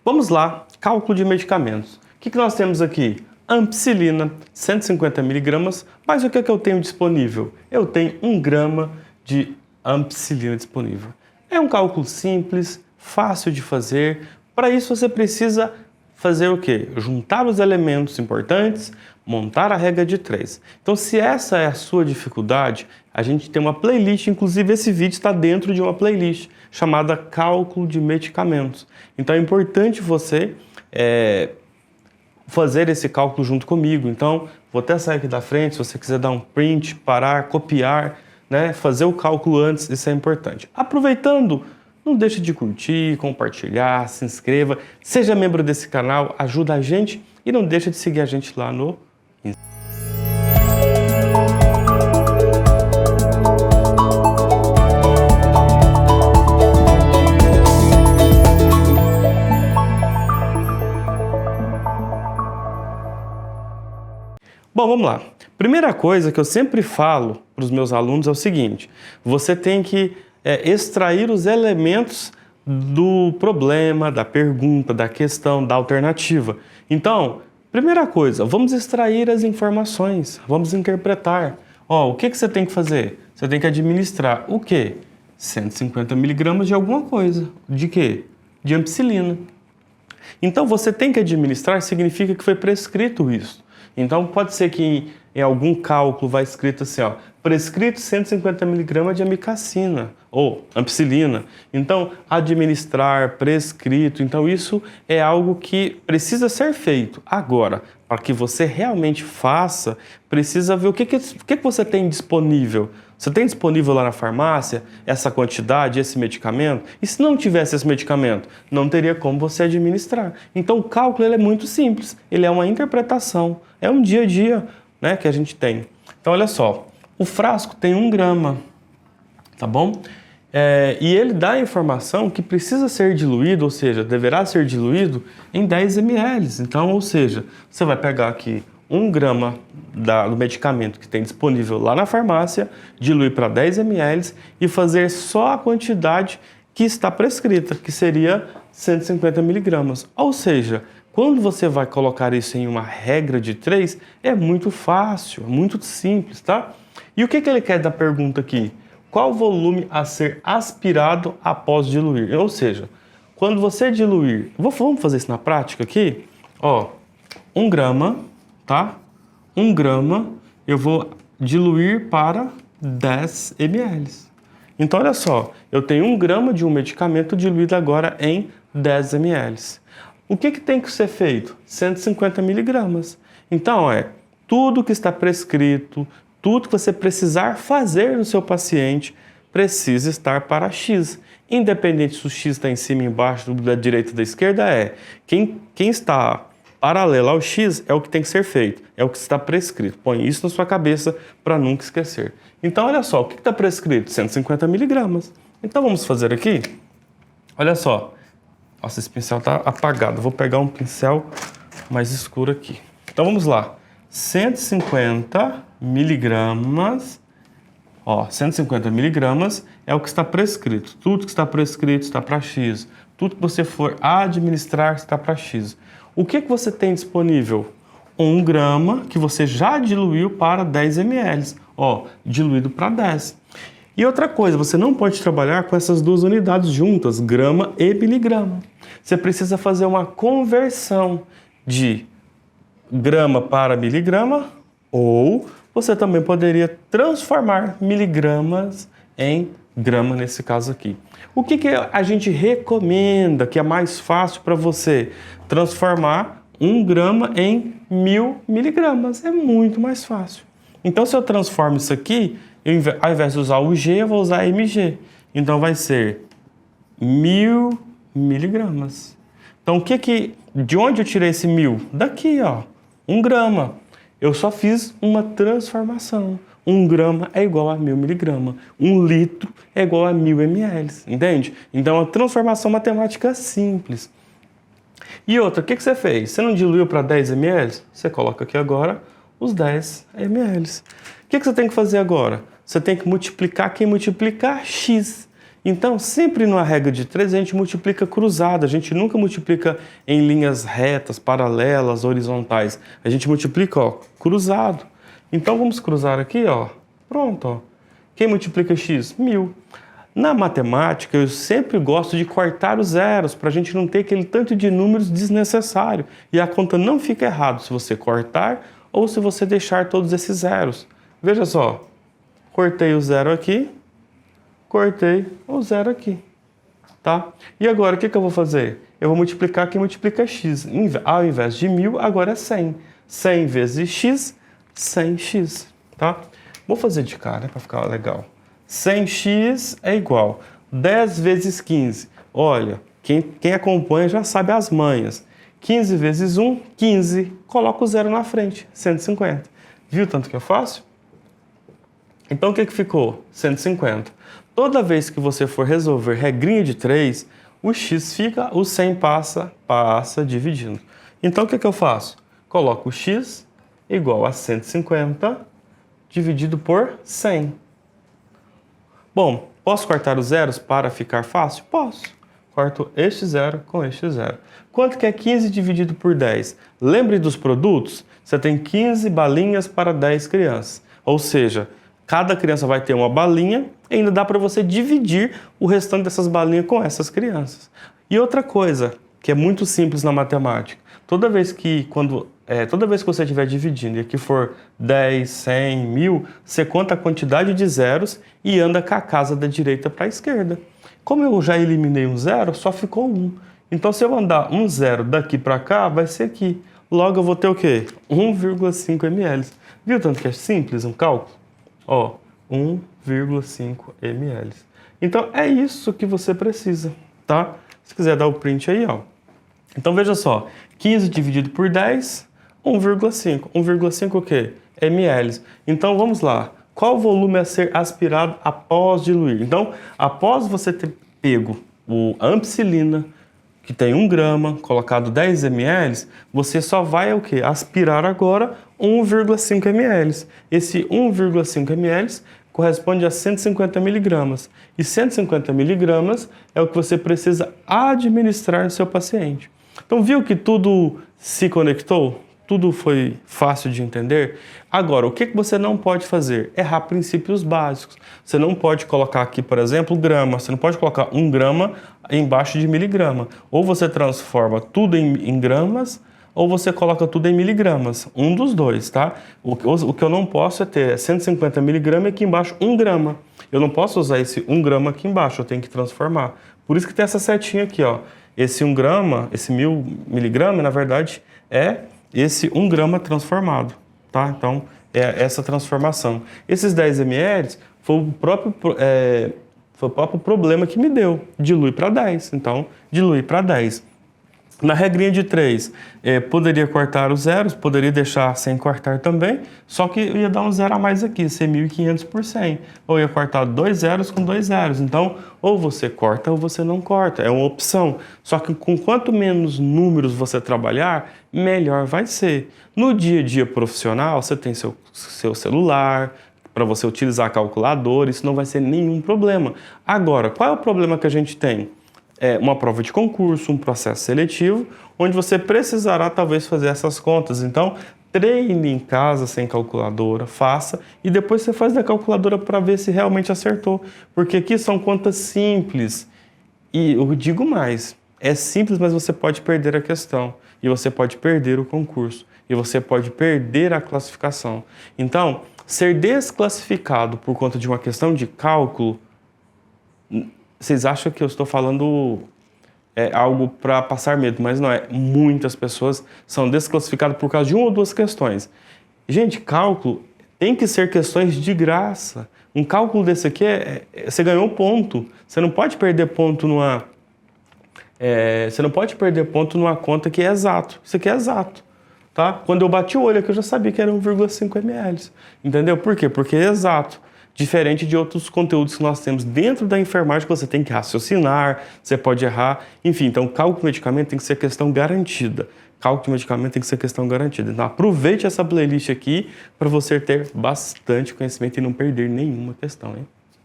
Vamos lá, cálculo de medicamentos. O que nós temos aqui? Ampicilina, 150 mg, mas o que eu tenho disponível? Eu tenho 1 grama de ampicilina disponível. É um cálculo simples, fácil de fazer. Para isso você precisa fazer o quê? Juntar os elementos importantes, montar a regra de 3. Então, se essa é a sua dificuldade, a gente tem uma playlist, inclusive esse vídeo está dentro de uma playlist chamada Cálculo de Medicamentos. Então, é importante você fazer esse cálculo junto comigo. Então, vou até sair aqui da frente, se você quiser dar um print, parar, copiar, né, fazer o cálculo antes, isso é importante. Aproveitando, não deixe de curtir, compartilhar, se inscreva, seja membro desse canal, ajuda a gente e não deixe de seguir a gente lá no Instagram. Bom, vamos lá. Primeira coisa que eu sempre falo para os meus alunos é o seguinte: você tem que extrair os elementos do problema, da pergunta, da questão, da alternativa. Então, primeira coisa, vamos extrair as informações, vamos interpretar. O que você tem que fazer? Você tem que administrar o quê? 150 mg de alguma coisa. De quê? De ampicilina. Então, você tem que administrar, significa que foi prescrito isso. Então, pode ser que em algum cálculo vai escrito assim, prescrito 150 mg de amicacina ou ampicilina. Então, administrar, prescrito, então isso é algo que precisa ser feito. Agora, para que você realmente faça, precisa ver o que você tem disponível. Você tem disponível lá na farmácia essa quantidade, esse medicamento? E se não tivesse esse medicamento, não teria como você administrar. Então o cálculo ele é muito simples, ele é uma interpretação, é um dia a dia, né, que a gente tem. Então olha só, o frasco tem 1 grama, tá bom? E ele dá a informação que precisa ser diluído, ou seja, deverá ser diluído em 10 ml. Então, ou seja, você vai pegar aqui 1 grama do medicamento que tem disponível lá na farmácia, diluir para 10 ml e fazer só a quantidade que está prescrita, que seria 150 mg. Ou seja, quando você vai colocar isso em uma regra de 3, é muito fácil, é muito simples, tá? E o que ele quer da pergunta aqui? Qual o volume a ser aspirado após diluir? Ou seja, quando você diluir... Vamos fazer isso na prática aqui? 1 grama, tá? 1 grama eu vou diluir para 10 ml. Então, olha só, eu tenho 1 grama de um medicamento diluído agora em 10 ml. O que tem que ser feito? 150 mg. Então, tudo que está prescrito, tudo que você precisar fazer no seu paciente precisa estar para X. Independente se o X está em cima, embaixo, da direita, da esquerda, quem está paralelo ao X é o que tem que ser feito, é o que está prescrito. Põe isso na sua cabeça para nunca esquecer. Então, olha só, o que está prescrito? 150 mg. Então, vamos fazer aqui? Olha só. Nossa, esse pincel está apagado. Vou pegar um pincel mais escuro aqui. Então, vamos lá. 150 miligramas, 150 miligramas é o que está prescrito. Tudo que está prescrito está para X. Tudo que você for administrar está para X. O que você tem disponível? 1 grama que você já diluiu para 10 ml. Diluído para 10. E outra coisa, você não pode trabalhar com essas duas unidades juntas, grama e miligrama. Você precisa fazer uma conversão de grama para miligrama, ou você também poderia transformar miligramas em grama nesse caso aqui. O que a gente recomenda, que é mais fácil para você? Transformar 1 grama em 1000 miligramas. É muito mais fácil. Então, se eu transformo isso aqui, ao invés de usar o G, eu vou usar mg. Então, vai ser 1000 miligramas. Então, de onde eu tirei esse 1000? Daqui, 1 grama. Eu só fiz uma transformação. 1 grama é igual a 1000 miligramas. 1 litro é igual a 1000 ml. Entende? Então, é uma transformação matemática simples. E outra, o que você fez? Você não diluiu para 10 ml? Você coloca aqui agora os 10 ml. O que você tem que fazer agora? Você tem que multiplicar, quem multiplicar, x. Então, sempre numa regra de 3 a gente multiplica cruzado, a gente nunca multiplica em linhas retas, paralelas, horizontais. A gente multiplica, ó, cruzado. Então, vamos cruzar aqui, ó. Pronto, ó. Quem multiplica x? 1000. Na matemática, eu sempre gosto de cortar os zeros, para a gente não ter aquele tanto de números desnecessário. E a conta não fica errada se você cortar ou se você deixar todos esses zeros. Veja só, cortei o zero aqui, cortei o zero aqui, tá? E agora, o que eu vou fazer? Eu vou multiplicar quem multiplica x. Ao invés de 1000, agora é 100. 100 vezes x, 100x, tá? Vou fazer de cá, né, para ficar legal. 100x é igual 10 vezes 15. Olha, quem acompanha já sabe as manhas. 15 vezes 1, 15. Coloca o zero na frente, 150. Viu tanto que é fácil? Então, o que ficou? 150. Toda vez que você for resolver regrinha de 3, o x fica, o 100 passa dividindo. Então, o que eu faço? Coloco o x igual a 150 dividido por 100. Bom, posso cortar os zeros para ficar fácil? Posso. Corto este zero com este zero. Quanto que é 15 dividido por 10? Lembre dos produtos? Você tem 15 balinhas para 10 crianças. Ou seja, cada criança vai ter uma balinha e ainda dá para você dividir o restante dessas balinhas com essas crianças. E outra coisa, que é muito simples na matemática, toda vez que você estiver dividindo e aqui for 10, 100, 1000, você conta a quantidade de zeros e anda com a casa da direita para a esquerda. Como eu já eliminei um zero, só ficou 1. Então, se eu andar um zero daqui para cá, vai ser aqui. Logo, eu vou ter o quê? 1,5 ml. Viu tanto que é simples um cálculo? Ó, 1,5 ml. Então, é isso que você precisa, tá? Se quiser dar o print aí, ó. Então, veja só. 15 dividido por 10, 1,5. 1,5 o quê? ml. Então, vamos lá. Qual volume a ser aspirado após diluir? Então, após você ter pego a ampicilina, que tem 1 grama, colocado 10 ml, você só vai o quê? Aspirar agora 1,5 ml. Esse 1,5 ml corresponde a 150 miligramas. E 150 miligramas é o que você precisa administrar no seu paciente. Então, viu que tudo se conectou? Tudo foi fácil de entender? Agora, o que você não pode fazer? Errar princípios básicos. Você não pode colocar aqui, por exemplo, grama. Você não pode colocar 1 grama embaixo de miligrama. Ou você transforma tudo em gramas, ou você coloca tudo em miligramas. Um dos dois, tá? O que eu não posso é ter 150 miligramas e aqui embaixo 1 grama. Eu não posso usar esse 1 grama aqui embaixo, eu tenho que transformar. Por isso que tem essa setinha aqui, ó. Esse 1 grama, esse 1000 miligramas, na verdade, é esse 1 grama transformado, tá? Então, é essa transformação. Esses 10 ml foi o próprio problema que me deu. Dilui para 10. Então, dilui para 10. Na regrinha de 3, poderia cortar os zeros, poderia deixar sem cortar também, só que eu ia dar um zero a mais aqui, ser 1.500 por 100. Ou ia cortar 2 zeros com 2 zeros. Então, ou você corta ou você não corta. É uma opção. Só que com quanto menos números você trabalhar, melhor vai ser. No dia a dia profissional, você tem seu celular, para você utilizar a calculadora, isso não vai ser nenhum problema. Agora, qual é o problema que a gente tem? Uma prova de concurso, um processo seletivo, onde você precisará talvez fazer essas contas. Então, treine em casa sem calculadora, faça, e depois você faz da calculadora para ver se realmente acertou. Porque aqui são contas simples. E eu digo mais, é simples, mas você pode perder a questão. E você pode perder o concurso. E você pode perder a classificação. Então, ser desclassificado por conta de uma questão de cálculo, vocês acham que eu estou falando algo para passar medo, mas não é. Muitas pessoas são desclassificadas por causa de 1 ou 2 questões. Gente, cálculo tem que ser questões de graça. Um cálculo desse aqui, você ganhou ponto. Você não pode perder ponto numa conta que é exato. Isso aqui é exato. Tá? Quando eu bati o olho aqui, eu já sabia que era 1,5 ml. Entendeu? Por quê? Porque é exato. Diferente de outros conteúdos que nós temos dentro da enfermagem, que você tem que raciocinar, você pode errar. Enfim, então cálculo de medicamento tem que ser questão garantida. Cálculo de medicamento tem que ser questão garantida. Então aproveite essa playlist aqui para você ter bastante conhecimento e não perder nenhuma questão, hein?